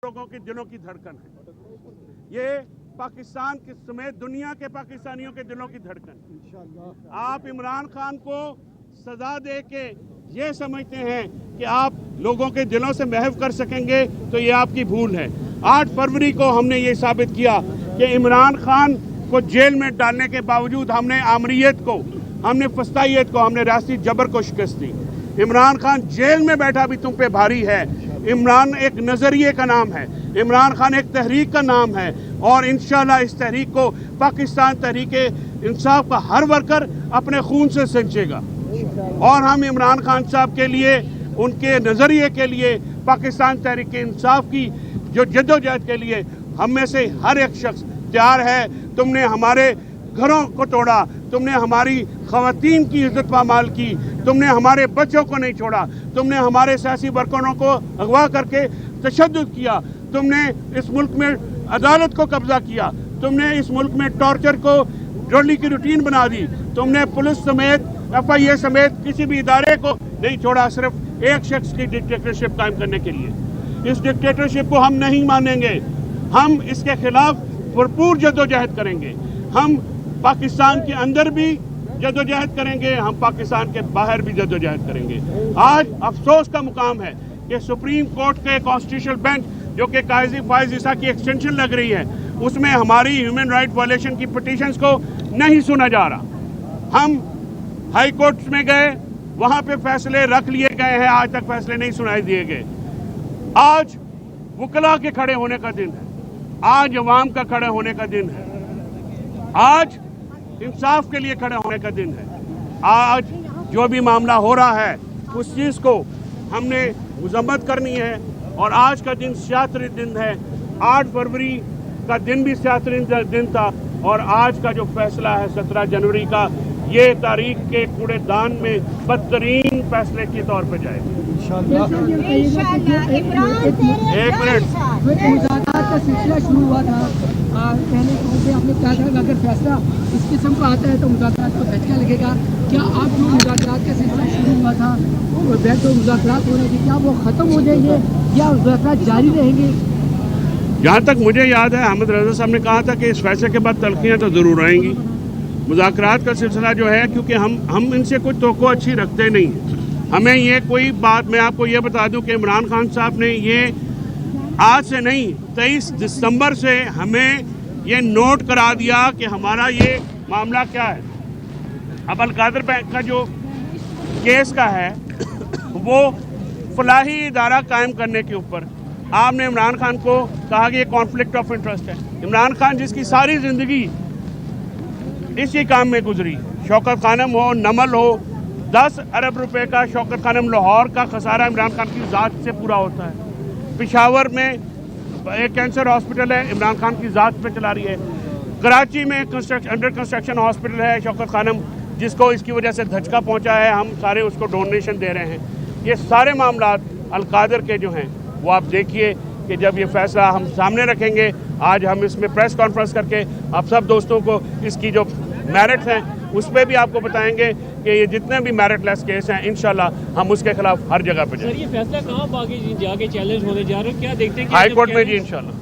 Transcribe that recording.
लोगों के दिलों की धड़कन है। ये पाकिस्तान के समेत दुनिया के पाकिस्तानियों के दिलों की धड़कन। आप इमरान खान को सजा दे के ये समझते हैं कि आप लोगों के दिलों से महव कर सकेंगे, तो ये आपकी भूल है। 8 फरवरी को हमने ये साबित किया कि इमरान खान को जेल में डालने के बावजूद हमने आमरीयत को, हमने फस्तायत को, हमने राष्ट्रीय जबर को शिकस्त दी। इमरान खान जेल में बैठा भी तुम पे भारी है। इमरान एक नज़रिए का नाम है, इमरान खान एक तहरीक का नाम है, और इंशाल्लाह इस तहरीक को पाकिस्तान तहरीक-ए-इंसाफ का हर वर्कर अपने खून से सिंचेगा। और हम इमरान खान साहब के लिए, उनके नज़रिए के लिए, पाकिस्तान तहरीक-ए-इंसाफ की जो जद्दोजहद के लिए हम में से हर एक शख्स तैयार है। तुमने हमारे घरों को तोड़ा, तुमने हमारी ख़वातीन की इज्जत पामाल की, तुमने हमारे बच्चों को नहीं छोड़ा, तुमने हमारे सियासी वर्करों को अगवा करके तशद्दुद किया, तुमने इस मुल्क में अदालत को कब्जा किया, तुमने इस मुल्क में टॉर्चर को डेली की रूटीन बना दी, तुमने पुलिस समेत FIA समेत किसी भी इदारे को नहीं छोड़ा, सिर्फ एक शख्स की डिक्टेटरशिप कायम करने के लिए। इस डिक्टेटरशिप को हम नहीं मानेंगे। हम इसके खिलाफ भरपूर जद्दोजहद करेंगे। हम पाकिस्तान के अंदर भी जद्दोजहद करेंगे, हम पाकिस्तान के बाहर भी जद्दोजहद करेंगे। आज अफसोस का मुकाम है कि सुप्रीम कोर्ट के कॉन्स्टिट्यूशनल बेंच, जो कि काजी फायज ईसा की एक्सटेंशन लग रही है, उसमें हमारी ह्यूमन राइट वायलेशन की पिटीशंस को नहीं सुना जा रहा। हम हाई कोर्ट में गए, वहां पे फैसले रख लिए गए हैं, आज तक फैसले नहीं सुनाई दिए गए। आज वकला के खड़े होने का दिन है, आज अवाम का खड़े होने का दिन है, आज इंसाफ के लिए खड़े होने का दिन है। आज जो भी मामला हो रहा है उस चीज़ को हमने मजम्मत करनी है, और आज का दिन सियासी दिन है। 8 फरवरी का दिन भी सियासी दिन था, और आज का जो फैसला है 17 जनवरी का, ये तारीख के कूड़ेदान में बदतरीन फैसले के तौर पर जाएगा। एक मिनट, का सिलसिला शुरू हुआ था, पहले से आपने कहा था कि अगर फैसला इस किस्म का आता है तो मुज़ाकरात का झटका लगेगा। क्या आप जो मुज़ाकरात का सिलसिला शुरू हुआ था, जो मुज़ाकरात हो रहे थे, क्या वो ख़त्म हो जाएंगे या मुज़ाकरात जारी रहेंगे? जहाँ तक मुझे याद है, अहमद रज़ा साहब ने कहा था कि इस फैसले के बाद तलखियाँ तो ज़रूर आएंगी। मुज़ाकरात का सिलसिला जो है, क्योंकि हम इनसे कोई तवक्को अच्छी रखते नहीं। हमें ये कोई बात, मैं आपको ये बता दूं कि इमरान खान साहब ने ये आज से नहीं, 23 दिसंबर से हमें ये नोट करा दिया कि हमारा ये मामला क्या है। अब अलकादर बैंक का जो केस का है वो फलाही इदारा कायम करने के ऊपर आपने इमरान खान को कहा कि ये कॉन्फ्लिक्ट ऑफ इंटरेस्ट है। इमरान खान जिसकी सारी ज़िंदगी इसी काम में गुजरी, शौकत खानम हो, नमल हो, 10 अरब रुपए का शौकत खानम लाहौर का खसारा इमरान खान की ज़ात से पूरा होता है। पेशावर में एक कैंसर हॉस्पिटल है, इमरान खान की ज़ात पे चला रही है। कराची में अंडर कंस्ट्रक्शन हॉस्पिटल है शौकत खानम, जिसको इसकी वजह से धचका पहुंचा है, हम सारे उसको डोनेशन दे रहे हैं। ये सारे मामला अलकादर के जो हैं वो आप देखिए कि जब ये फैसला हम सामने रखेंगे, आज हम इसमें प्रेस कॉन्फ्रेंस करके आप सब दोस्तों को इसकी जो मेरिट्स हैं उस पर भी आपको बताएंगे कि ये जितने भी मेरिटलेस केस हैं इंशाल्लाह हम उसके खिलाफ हर जगह पे जाएंगे। सर, ये फैसला कहाँ आगे जाके चैलेंज होने जा रहे हैं, क्या देखते हैं? हाई कोर्ट में जी इंशाल्लाह।